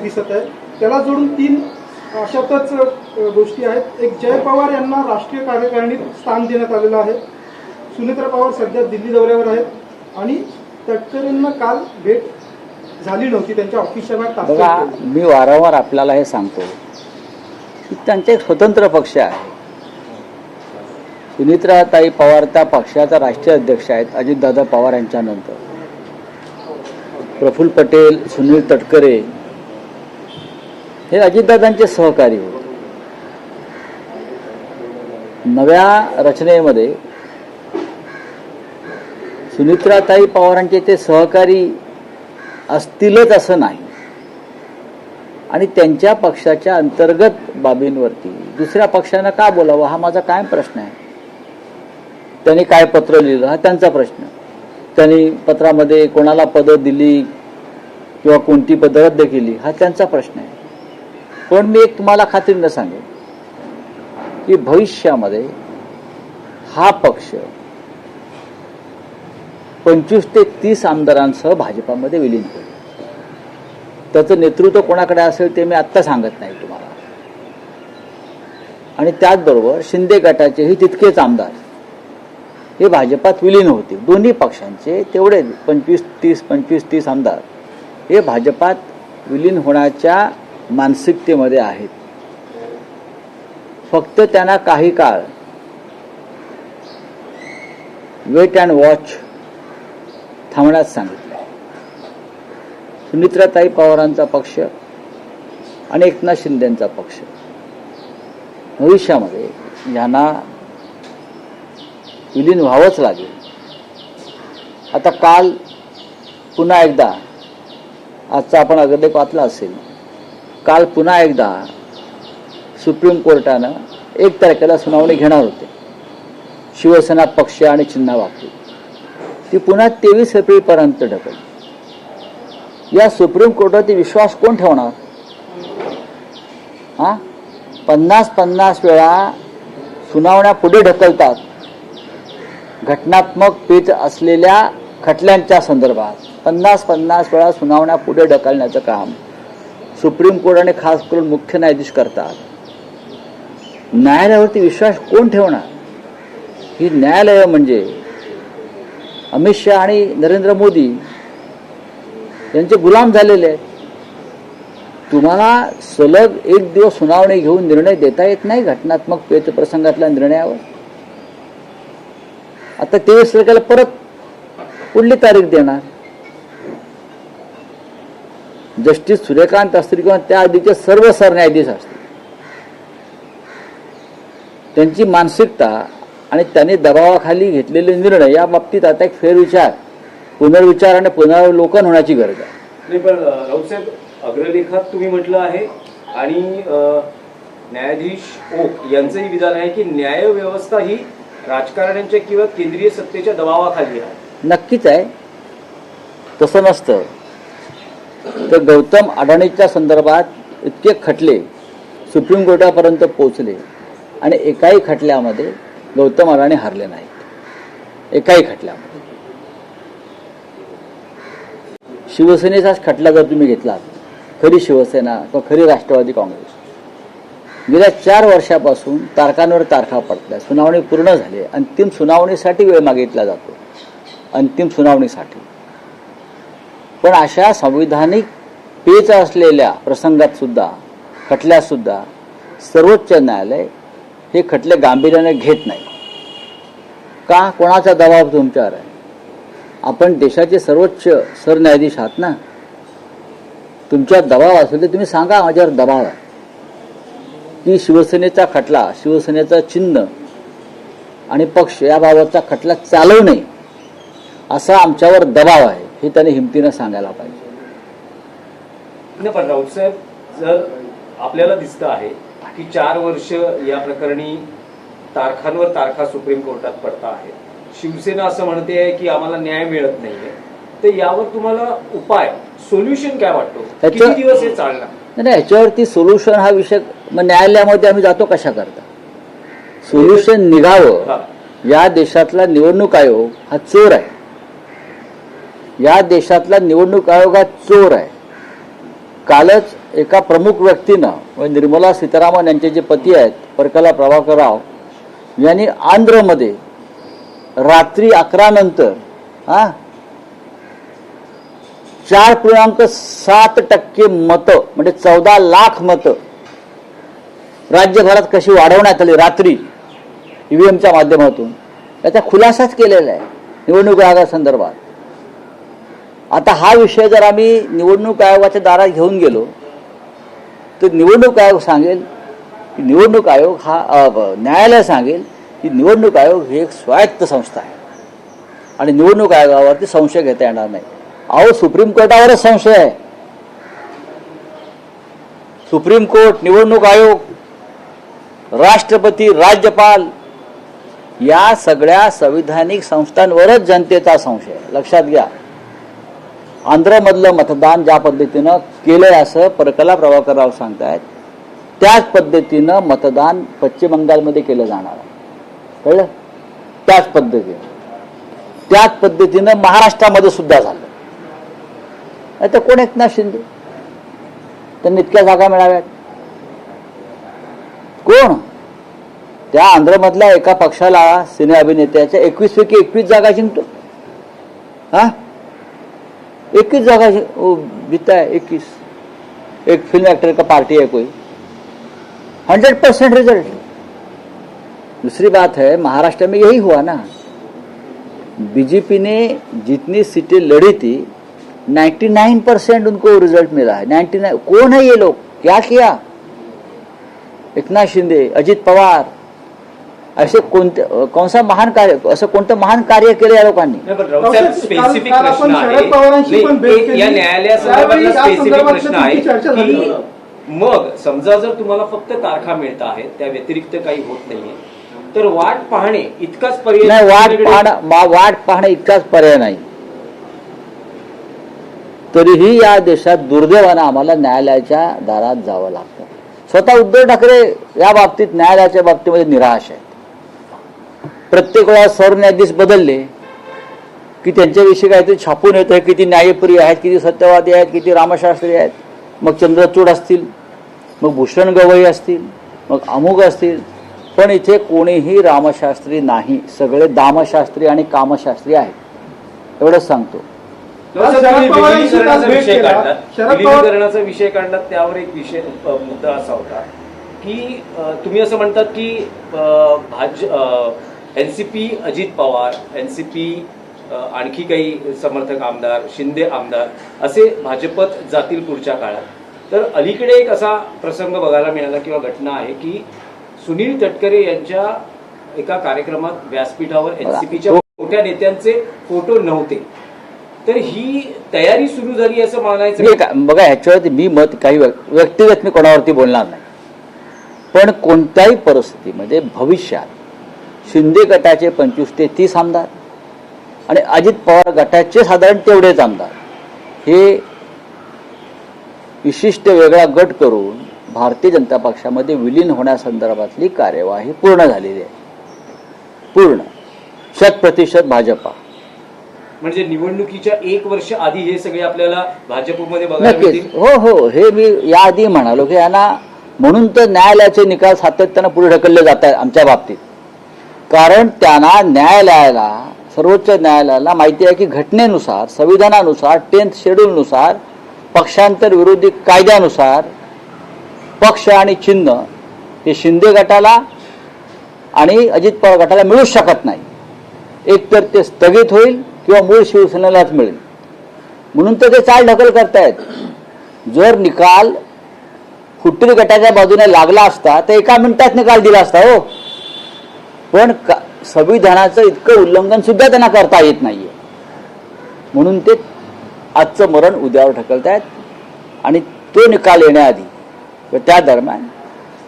दिसत आहे. त्याला जोडून तीन अशातच गोष्टी आहेत. एक, जय पवार यांना राष्ट्रीय कार्यकारिणीत स्थान देण्यात आलेलं आहे. सुनेत्रा पवार सध्या दिल्ली दौऱ्यावर आहेत आणि तटकरेंना काल भेट झाली नव्हती त्यांच्या ऑफिसच्या बाहेर. मी वारंवार आपल्याला हे सांगतो की त्यांचा एक स्वतंत्र पक्ष आहे. सुनेत्राताई पवार त्या पक्षाचा राष्ट्रीय अध्यक्ष आहेत. अजितदादा पवार यांच्यानंतर प्रफुल्ल पटेल, सुनील तटकरे हे अजितदादांचे सहकारी होते. नव्या रचनेमध्ये सुनेत्राताई पवारांचे ते सहकारी असतीलच असं नाही आणि त्यांच्या पक्षाच्या अंतर्गत बाबींवरती दुसऱ्या पक्षानं का बोलावं हा माझा कायम प्रश्न आहे. त्यांनी काय पत्र लिहिलं हा त्यांचा प्रश्न. त्यांनी पत्रामध्ये कोणाला पदं दिली किंवा कोणती पदं रद्द केली हा त्यांचा प्रश्न आहे. पण मी एक तुम्हाला खात्रीनं सांगेन की भविष्यामध्ये हा पक्ष 25 ते 30 आमदारांसह भाजपामध्ये विलीन होईल. त्याचं नेतृत्व कोणाकडे असेल ते मी आत्ता सांगत नाही तुम्हाला. आणि त्याचबरोबर शिंदे गटाचेही तितकेच आमदार हे भाजपात विलीन होते. दोन्ही पक्षांचे तेवढे 25-30 आमदार हे भाजपात विलीन होण्याच्या मानसिकतेमध्ये आहेत. फक्त त्यांना काही काळ वेट अँड वॉच थांबण्यास सांगितलं. सुनेत्राताई पवारांचा पक्ष आणि एकनाथ शिंदेंचा पक्ष भविष्यामध्ये यांना विलीन व्हावंच लागेल. आता काल पुन्हा एकदा आजचा आपण अग्रलेख वाचला असेल. काल पुन्हा एकदा सुप्रीम कोर्टानं 1 तारखेला सुनावणी घेणार होते शिवसेना पक्ष आणि चिन्हाबाबतीत. ती पुन्हा 23 एप्रिलपर्यंत ढकलली. या सुप्रीम कोर्टावरती विश्वास कोण ठेवणार? 50 वेळा सुनावण्या पुढे ढकलतात घटनात्मक पेच असलेल्या खटल्यांच्या संदर्भात. 50 वेळा सुनावण्या पुढे ढकलण्याचं काम सुप्रीम कोर्ट आणि खास करून मुख्य न्यायाधीश करतात. न्यायालयावरती विश्वास कोण ठेवणार? ही न्यायालय म्हणजे अमित शहा आणि नरेंद्र मोदी यांचे गुलाम झालेले आहेत. तुम्हाला सलग 1 दिवस सुनावणी घेऊन निर्णय देता येत नाही घटनात्मक पेच प्रसंगातल्या निर्णयावर. आता 23 तारखेला परत पुढली तारीख देणार. जस्टिस सूर्यकांत असतील किंवा त्या आधीचे सर्व सरन्यायाधीश असतील त्यांची मानसिकता आणि त्यांनी दबावाखाली घेतलेले निर्णय या बाबतीत आता एक फेरविचार, पुनर्विचार आणि पुनरावलोकन होण्याची गरज आहे. नाही पण राऊतसाहेब, अग्रलेखात तुम्ही म्हटलं आहे आणि न्यायाधीश ओक यांचंही विधान आहे की न्यायव्यवस्था ही राजकारण्यांच्या किंवा केंद्रीय सत्तेच्या दबावाखाली आहे. नक्कीच आहे. तसं नसतं तर गौतम अडाणीच्या संदर्भात इतके खटले सुप्रीम कोर्टापर्यंत पोहोचले आणि एकाही खटल्यामध्ये गौतम अडाणी हारले नाहीत. एकाही खटल्यामध्ये. शिवसेनेचाच खटला जर तुम्ही घेतलात, खरी शिवसेना किंवा खरी राष्ट्रवादी काँग्रेस गेल्या 4 वर्षापासून तारखांवर तारखा पडल्या. सुनावणी पूर्ण झाली. अंतिम सुनावणीसाठी वेळ मागितला जातो. अंतिम सुनावणीसाठी. पण अशा संविधानिक पेच असलेल्या प्रसंगात सुद्धा, खटल्यात सुद्धा सर्वोच्च न्यायालय हे खटले गांभीर्याने घेत नाही. का? कोणाचा दबाव तुमच्यावर आहे? आपण देशाचे सर्वोच्च सरन्यायाधीश आहात ना. तुमच्यावर दबाव असेल तर तुम्ही सांगा माझ्यावर दबाव आहे की शिवसेनेचा खटला, शिवसेनेचं चिन्ह आणि पक्ष याबाबतचा खटला चालवू नये असा आमच्यावर दबाव आहे हे त्यांनी हिमतीनं सांगायला पाहिजे. नाही पण राऊतसाहेब, जर आपल्याला दिसतं आहे की 4 वर्ष या प्रकरणी तारखांवर तारखा सुप्रीम कोर्टात पडता आहे. शिवसेना असं म्हणते आहे की आम्हाला न्याय मिळत नाहीये. तर यावर तुम्हाला उपाय, सोल्युशन काय वाटतो? किती दिवस हे चालणार? नाही, ह्याच्यावरती सोल्युशन हा विषय मग न्यायालयामध्ये आम्ही जातो कशा करता? सोल्युशन निघावं. या देशातला निवडणूक आयोग हा चोर आहे. या देशातला निवडणूक आयोग हा चोर आहे. कालच एका प्रमुख व्यक्तीनं म्हणजे निर्मला सीतारामन यांचे जे पती आहेत परकला प्रभाकर राव यांनी आंध्रमध्ये रात्री 11 नंतर 4.7% मतं म्हणजे 14 लाख मतं राज्यभरात कशी वाढवण्यात आली रात्री ईव्हीएमच्या माध्यमातून याचा खुलासाच केलेला आहे निवडणूक आयोगासंदर्भात. आता हा विषय जर आम्ही निवडणूक आयोगाच्या दारात घेऊन गेलो तर निवडणूक आयोग सांगेल की निवडणूक आयोग हा न्यायालय सांगेल की निवडणूक आयोग ही एक स्वायत्त संस्था आहे आणि निवडणूक आयोगावरती संशय घेता येणार नाही. अहो सुप्रीम कोर्टावरच संशय आहे. सुप्रीम कोर्ट, निवडणूक आयोग, राष्ट्रपती, राज्यपाल या सगळ्या संविधानिक संस्थांवरच जनतेचा संशय आहे. लक्षात घ्या. आंध्रमधलं मतदान ज्या पद्धतीनं केलंय असं परकला प्रभाकर राव सांगतायत त्याच पद्धतीनं मतदान पश्चिम बंगालमध्ये केलं जाणार आहे. कळलं? त्याच पद्धतीनं महाराष्ट्रामध्ये सुद्धा झालं. आता कोण एकनाथ शिंदे त्यांनी इतक्या जागा मिळाव्यात? कोण? त्या आंध्रमधल्या एका पक्षाला सिने अभिनेत्याच्या 21 पैकी 21 जागा जिंकतो. 21 जागा जीता है 21. एक फिल्म एक्टर का पार्टी है कोई, 100% रिजल्ट. दूसरी बात है महाराष्ट्र में यही हुआ ना. बीजेपी ने जितनी सीटें लड़ी थी 99% उनको रिजल्ट मिला है. 99. कौन है ये लोग? क्या किया? एकनाथ शिंदे, अजित पवार असे कौन सा महान कार्य, असं कोणतं महान कार्य केलं या लोकांनी? स्पेसिफिक प्रश्न आहे या न्यायालयासंदर्भातला स्पेसिफिक प्रश्न आहे की मग समजा जर तुम्हाला फक्त तारखा मिळत आहेत त्या व्यतिरिक्त काही होत नाहीये तर वाट पाहणे इतकाच पर्याय नाही. वाट पाहणे इतकाच पर्याय नाही. तरीही या देशात दुर्दैवानं आम्हाला न्यायालयाच्या दारात जावं लागतं. स्वतः उद्धव ठाकरे या बाबतीत न्यायालयाच्या बाबतीमध्ये निराश आहेत. प्रत्येक वेळा सरन्यायाधीश बदलले की त्यांच्याविषयी काहीतरी छापून येत आहे, किती न्यायप्रिय आहेत, किती सत्यवादी आहेत, किती रामशास्त्री आहेत. मग चंद्रचूड असतील, मग भूषण गवई असतील, मग अमुक असतील. पण इथे कोणीही रामशास्त्री नाही. सगळे दामशास्त्री आणि कामशास्त्री आहेत. एवढंच सांगतो. विलीनीकरणाचा विषय काढला त्यावर एक विषय मुद्दा असा होता की तुम्ही असं म्हणतात की एनसीपी अजित पवार, एनसीपी आणखी काही समर्थक आमदार, शिंदे आमदार असे भाजपत जातील पुढच्या काळात. तर अलीकडे एक असा प्रसंग बघायला मिळाला किंवा घटना आहे की सुनील तटकरे यांच्या एका कार्यक्रमात व्यासपीठावर एनसीपीच्या मोठ्या नेत्यांचे फोटो नव्हते. तर ही तयारी सुरू झाली असं म्हणायचं बघा. ह्याच्यावरती मी मत काही व्यक्तिगत मी कोणावरती बोलणार नाही. पण कोणत्याही परिस्थितीमध्ये भविष्यात शिंदे गटाचे 25 ते 30 आमदार आणि अजित पवार गटाचे साधारण तेवढेच आमदार हे विशिष्ट वेगळा गट करून भारतीय जनता पक्षामध्ये विलीन होण्यासंदर्भातली कार्यवाही पूर्ण झालेली आहे. पूर्ण 100% भाजपा. म्हणजे निवडणुकीच्या 1 वर्ष आधी हे सगळे आपल्याला भाजपमध्ये बघायला नक्कीच. हो. हे मी याआधी म्हणालो की यांना म्हणून तर न्यायालयाचे निकाल सातत्यानं पुढे ढकलले जात आहेत आमच्या बाबतीत. कारण त्यांना न्यायालयाला, सर्वोच्च न्यायालयाला माहिती आहे की घटनेनुसार, संविधानानुसार, 10th शेड्यूलनुसार, पक्षांतर विरोधी कायद्यानुसार पक्ष आणि चिन्ह हे शिंदे गटाला आणि अजित पवार गटाला मिळूच शकत नाही. एकतर ते स्थगित होईल किंवा मूळ शिवसेनेलाच मिळेल. म्हणून तर ते चाल ढकल करतायत. जर निकाल फुट्टी गटाच्या बाजूने लागला असता तर 1 मिनिटात निकाल दिला असता. हो, पण संविधानाचं इतकं उल्लंघन सुद्धा त्यांना करता येत नाहीये. म्हणून ते आजचं मरण उद्यावर ढकलतायत आणि तो निकाल येण्याआधी व त्या दरम्यान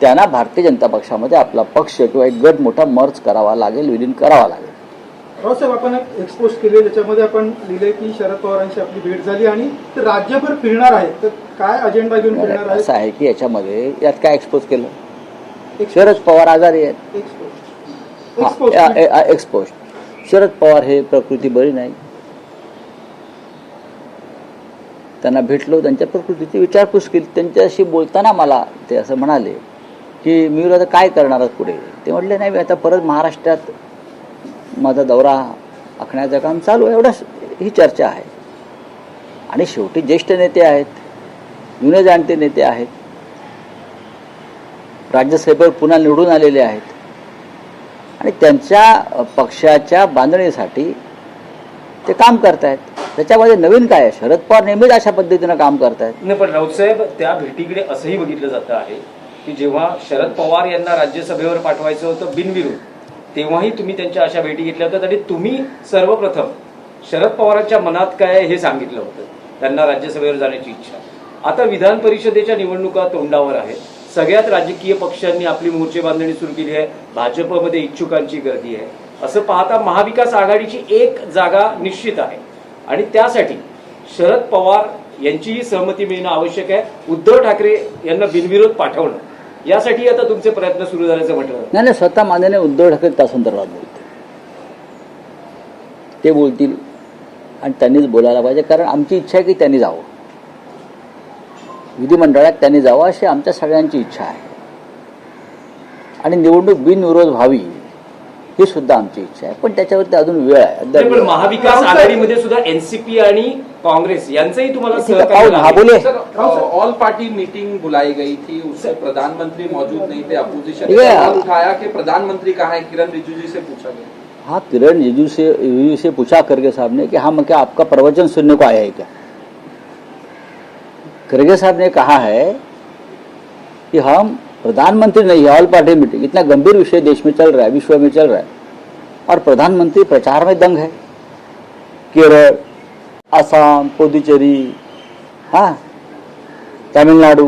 त्यांना भारतीय जनता पक्षामध्ये आपला पक्ष किंवा एक गट मोठा मर्ज करावा लागेल, विलीन करावा लागेल. रावसाहेब, आपण एक एक्सपोज केले ज्याच्यामध्ये आपण लिहिले की शरद पवारांची आपली भेट झाली आणि ते राज्यभर फिरणार आहे. तर काय अजेंडा घेऊन फिरणार आहे? असं आहे की याच्यामध्ये यात काय एक्सपोज केलं? शरद पवार आजारी आहेत. एक्सपोज. शरद पवार हे प्रकृती बरी नाही. त्यांना भेटलो, त्यांच्या प्रकृतीची विचारपूस केली. त्यांच्याशी बोलताना मला ते असं म्हणाले की मी आता काय करणार आहात पुढे. ते म्हटले नाही, मी आता परत महाराष्ट्रात माझा दौरा आखण्याचं काम चालू आहे. एवढंच ही चर्चा आहे. आणि शेवटी ज्येष्ठ नेते आहेत, जुने जाणते नेते आहेत, राज्यसभेवर पुन्हा निवडून आलेले आहेत आणि त्यांच्या पक्षाच्या बांधणीसाठी ते काम करतायत. त्याच्यामध्ये नवीन काय आहे? शरद पवार नेहमीच अशा पद्धतीनं काम करतायत. नाही, पण राऊतसाहेब, त्या भेटीकडे असंही बघितलं जातं आहे की जेव्हा शरद पवार यांना राज्यसभेवर पाठवायचं होतं बिनविरोध, तेव्हाही तुम्ही त्यांच्या अशा भेटी घेतल्या होत्या आणि तुम्ही सर्वप्रथम शरद पवारांच्या मनात काय आहे हे सांगितलं होतं, त्यांना राज्यसभेवर जाण्याची इच्छा. आता विधान परिषदेच्या निवडणुका तोंडावर आहेत. सगळ्याच राजकीय पक्षांनी आपली मोर्चे बांधणी सुरू केली आहे. भाजपमध्ये इच्छुकांची गर्दी आहे. असं पाहता महाविकास आघाडीची एक जागा निश्चित आहे आणि त्यासाठी शरद पवार यांचीही सहमती मिळणं आवश्यक आहे. उद्धव ठाकरे यांना बिनविरोध पाठवणं, यासाठी आता तुमचे प्रयत्न सुरू झाल्याचं म्हटलं. नाही, स्वतः मान्याने उद्धव ठाकरे त्या संदर्भात बोलतील. ते बोलतील आणि त्यांनीच बोलायला पाहिजे. कारण आमची इच्छा आहे की त्यांनी जावं, विधिमंडळात त्यांनी जावं अशी आमच्या सगळ्यांची इच्छा आहे. आणि निवडणूक बिनविरोध व्हावी ही सुद्धा आमची इच्छा आहे. पण त्याच्यावरती अजून वेळ आहे. पण महाविकास आघाडीमध्ये सुद्धा एनसीपी आणि कांग्रेस यांचंही तुम्हाला हा सहकार्य. बोले. ऑल पार्टी मीटिंग बुलाई गई थी, उससे प्रधानमंत्री मौजूद नहीं थे. अपोजिशन ठीक ने है। सवाल उठाया कि प्रधानमंत्री कहाँ है, किरण रिजिजू से पूछा गया. हाँ, किरण रिजिजू से पूछा खड़गे साहब ने कि हम क्या आपका प्रवचन सुनने को आया है क्या. खड़गे साहब ने कहा है कि हम प्रधानमंत्री नहीं है, ऑल पार्टी मीटिंग. इतना गंभीर विषय देश में चल रहा है, विश्व में चल रहा है, और प्रधानमंत्री प्रचार में दंग है. केरल, असम, पुदुचेरी, हाँ, तमिलनाडु,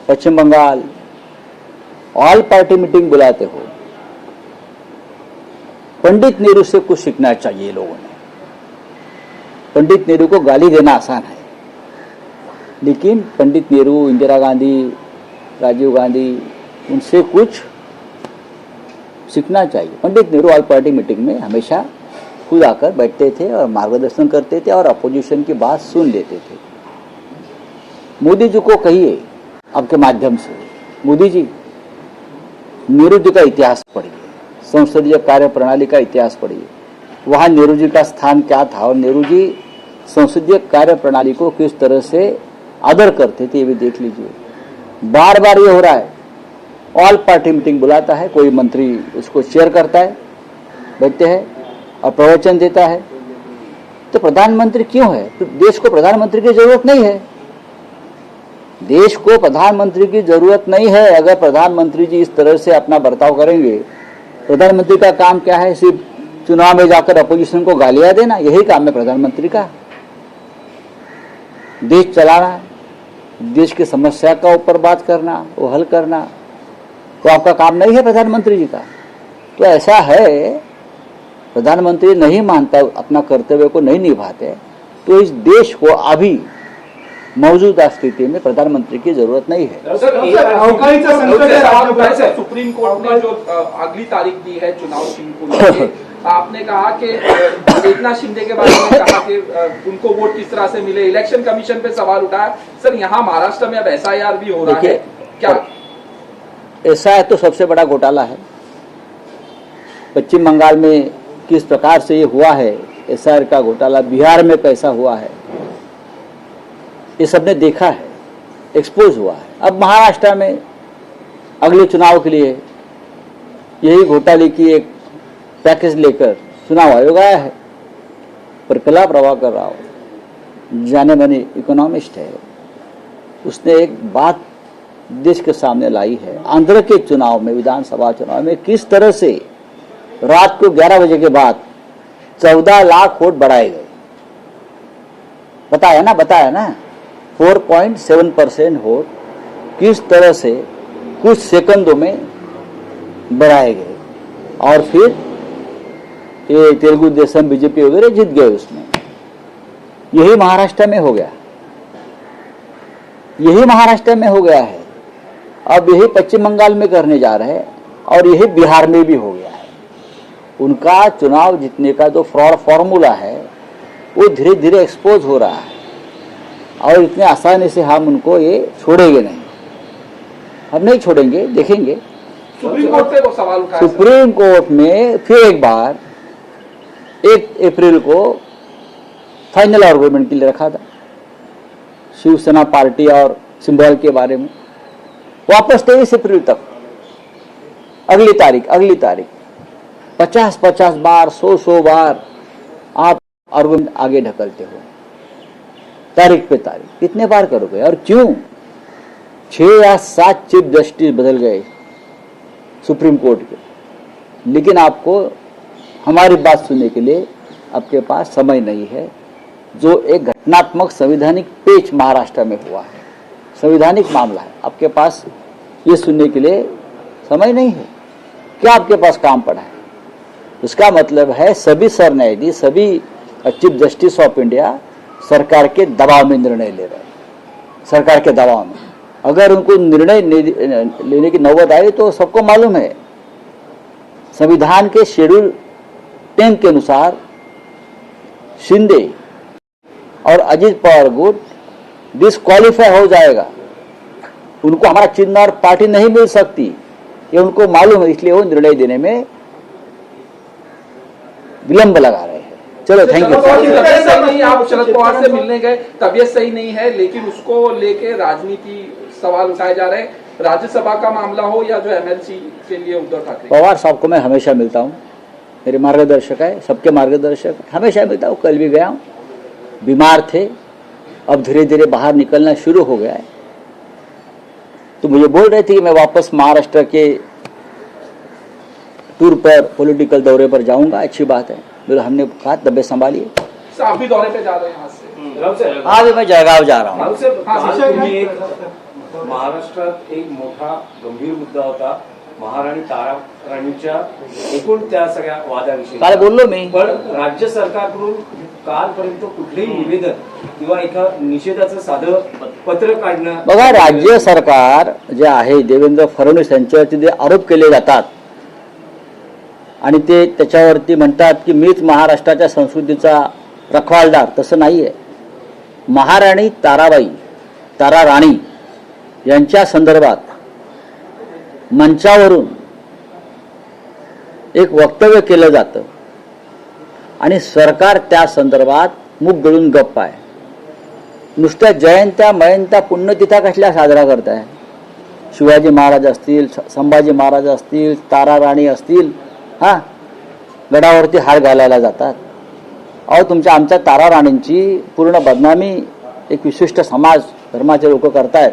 पश्चिम बंगाल, ऑल पार्टी मीटिंग बुलाते हो. पंडित नेहरू से कुछ सीखना चाहिए लोगों ने. पंडित नेहरू को गाली देना आसान है, लेकिन पंडित नेहरू, इंदिरा गांधी, राजीव गांधी, उनसे कुछ सीखना चाहिए. Pandit Nehru all party meeting में हमेशा खुद आकर बैठते थे और मार्गदर्शन करते थे और अपोजिशन की बात सुन लेते थे. मोदी जी को कहिए आपके माध्यम से, मोदी जी, नेहरू जी का इतिहास पढ़िए, संसदीय कार्य प्रणाली का इतिहास पढ़िए. वहाँ नेहरू जी का स्थान क्या था और नेहरू जी संसदीय कार्य प्रणाली को किस तरह से आदर करते थे, ये भी देख लीजिए. बार बार ये हो रहा है, ऑल पार्टी मीटिंग बुलाता है, कोई मंत्री उसको चेयर करता है, बैठते हैं और प्रवचन देता है. तो प्रधानमंत्री क्यों है? तो देश को प्रधानमंत्री की जरूरत नहीं है. देश को प्रधानमंत्री की जरूरत नहीं है. अगर प्रधानमंत्री जी इस तरह से अपना बर्ताव करेंगे, प्रधानमंत्री का काम क्या है? सिर्फ चुनाव में जाकर अपोजिशन को गालियां देना, यही काम है प्रधानमंत्री का. देश चलाना, देश की समस्या का ऊपर बात करना, वो हल करना, तो आपका काम नहीं है प्रधानमंत्री जी का. तो ऐसा है, प्रधानमंत्री नहीं मानता, अपना कर्तव्य को नहीं निभाते, तो इस देश को अभी मौजूदा स्थिति में प्रधानमंत्री की जरूरत नहीं है. अवकाळीचा संकट आहे सवाल उठाया राज्यावर. सर, सुप्रीम कोर्ट ने जो अगली तारीख दी है चुनाव चिन्ह को लेके, आपने कहा कि एकनाथ शिंदे के बारे में कहा कि उनको वोट किस तरह से मिले. इलेक्शन कमीशन पे सवाल उठाया. सर, यहाँ महाराष्ट्र में अब SIR भी हो रहा है, क्या ऐसा है? तो सबसे बड़ा घोटाला है. पश्चिम बंगाल में किस प्रकार से ये हुआ है, SIR का घोटाला, बिहार में कैसा हुआ है, ये सबने देखा है, एक्सपोज हुआ है. अब महाराष्ट्र में अगले चुनाव के लिए यही घोटाले की एक पैकेज लेकर चुनाव आयोग आया है. प्रकला प्रभाकर राव जाने माने इकोनॉमिस्ट है, उसने एक बात देश के सामने लाई है. आंध्र के चुनाव में, विधानसभा चुनाव में किस तरह से रात को 11 बजे के बाद 14 लाख वोट बढ़ाए गए. बताया ना 4.7% वोट किस तरह से कुछ सेकंडों में बढ़ाए गए, और फिर ये तेलुगु देशम, बीजेपी वगैरह जीत गए उसमें. यही महाराष्ट्र में हो गया, यही महाराष्ट्र में हो गया है. अब यही पश्चिम बंगाल में करने जा रहे हैं और यही बिहार में भी हो गया है. उनका चुनाव जीतने का जो फ्रॉड फॉर्मूला है वो धीरे धीरे एक्सपोज हो रहा है और इतने आसानी से हम उनको ये छोड़ेंगे नहीं, हम नहीं छोड़ेंगे, देखेंगे। सुप्रीम कोर्ट पे वो सवाल उठाया। सुप्रीम कोर्ट में फिर एक बार 1 अप्रैल को फाइनल आर्गुमेंट के लिए रखा था शिवसेना पार्टी और सिंबल के बारे में। वापस 23 अप्रैल तक अगली तारीख 50 बार 100 बार आप आर्गुमेंट आगे ढकलते हो, तारीख पे तारीख कितने बार करोगे? और क्यों? 6 या 7 चीफ जस्टिस बदल गए सुप्रीम कोर्ट के, लेकिन आपको हमारी बात सुनने के लिए आपके पास समय नहीं है। जो एक घटनात्मक संवैधानिक पेच महाराष्ट्र में हुआ है, संवैधानिक मामला है, आपके पास ये सुनने के लिए समय नहीं है। क्या आपके पास काम पड़ा है? उसका मतलब है सभी सरन्यायाधीश, सभी चीफ जस्टिस ऑफ इंडिया सरकार के दबाव में निर्णय ले रहे हैं। सरकार के दबाव में अगर उनको निर्णय लेने की नौबत आई तो सबको मालूम है संविधान के शेड्यूल 10 के अनुसार शिंदे और अजीत पवार गुट डिस्क्वालीफाई हो जाएगा। उनको हमारा चिन्ह और पार्टी नहीं मिल सकती, ये उनको मालूम है, इसलिए वो निर्णय देने में विलंब लगा रहे हैं। चलो थैंक यू। तबियत सही नहीं, आप शरद पवार से मिलने गए, तबियत सही नहीं है, लेकिन उसको लेके राजनीति सवाल उठाए जा रहे हैं। राज्यसभा का मामला हो या जो एमएलसी के लिए उद्धव ठाकरे। पवार साहब को मैं हमेशा मिलता हूँ, मेरे मार्गदर्शक है, सबके मार्गदर्शक, हमेशा मिलता हूँ। कल भी गया हूँ, बीमार थे, अब धीरे धीरे बाहर निकलना शुरू हो गया है। तो मुझे बोल रहे थे कि मैं वापस महाराष्ट्र के टूर पर, पॉलिटिकल दौरे पर जाऊंगा, अच्छी बात है। बोले हमने कहा तबियत संभालिए। आप भी दौरे पे जा रहे हैं यहाँ से? आज मैं जळगाव जा रहा हूँ। महाराष्ट्रात एक मोठा गंभीर मुद्दा होता महाराणी तारा राणीच्या एकूण त्या सगळ्या वादाविषयी काल बोललो मी। पण राज्य सरकारकडून कालपर्यंत कुठलेही निवेदन किंवा एका निषेधाचं साधं पत्र काढणं। बघा, राज्य सरकार जे आहे, देवेंद्र फडणवीस यांच्यावरती जे आरोप केले जातात आणि ते त्याच्यावरती म्हणतात की मीच महाराष्ट्राच्या संस्कृतीचा रखवालदार, तसं नाहीये। महाराणी तारा राणी यांच्या संदर्भात मंचावरून एक वक्तव्य केलं जातं आणि सरकार त्या संदर्भात मुख गळून गप्प आहे। नुसत्या जयंत्या मयंत्या पुण्यतिथ्या कसल्या साजरा करताय? शिवाजी महाराज असतील, संभाजी महाराज असतील, तारा राणी असतील, हा गडावरती हार घालायला जातात। अहो, तुमच्या आमच्या तारा राणींची पूर्ण बदनामी एक विशिष्ट समाज धर्माचे लोक करतायत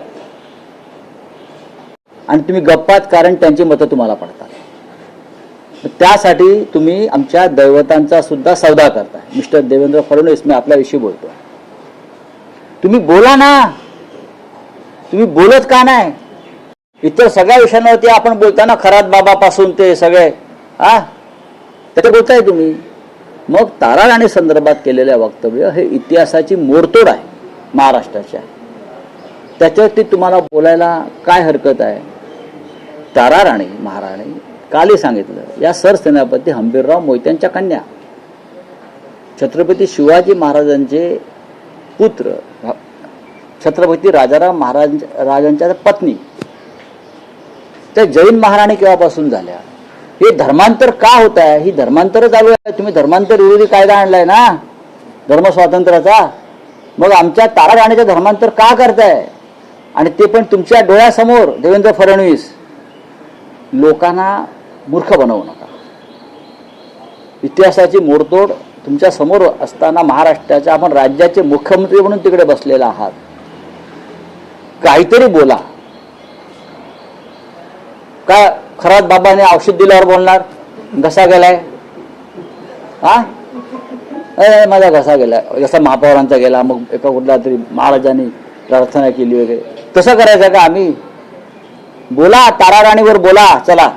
आणि तुम्ही गप्पात, कारण त्यांची मतं तुम्हाला पडतात। त्यासाठी तुम्ही आमच्या दैवतांचा सुद्धा सौदा करताय। मिस्टर देवेंद्र फडणवीस, मी आपल्याविषयी बोलतो, तुम्ही बोला ना, तुम्ही बोलत का नाही? इतर सगळ्या विषयांवरती आपण बोलताना खरात बाबापासून ते सगळे त्याचे बोलताय तुम्ही। मग तारा राणी संदर्भात केलेल्या वक्तव्य हे इतिहासाची मोडतोड आहे महाराष्ट्राच्या, त्याच्यावरती तुम्हाला बोलायला काय हरकत आहे? तारा राणी महाराणी कालही सांगितलं, या सरसेनापती हंबीरराव मोहित्यांच्या कन्या, छत्रपती शिवाजी महाराजांचे पुत्र, छत्रपती राजाराम राजांच्या पत्नी, त्या जैन महाराणी केव्हापासून झाल्या? हे धर्मांतर का होत आहे? ही धर्मांतर चालू आहे। तुम्ही धर्मांतर विरोधी कायदा आणलाय ना, धर्म स्वातंत्र्याचा। मग आमच्या तारा राणीचं धर्मांतर का करताय? आणि ते पण तुमच्या डोळ्यासमोर। देवेंद्र फडणवीस, लोकांना मूर्ख बनवू नका। इतिहासाची मोडतोड तुमच्या समोर असताना महाराष्ट्राच्या आपण राज्याचे मुख्यमंत्री म्हणून तिकडे बसलेला आहात, काहीतरी बोला। का खरात बाबाने औषध दिल्यावर बोलणार घसा गेलाय? माझा घसा गेलाय, जसा महापौरांचा गेला, मग एका कुठला तरी महाराजांनी प्रार्थना केली वगैरे, तसं करायचं का आम्ही? बोला, तारा राणीवर बोला, चला।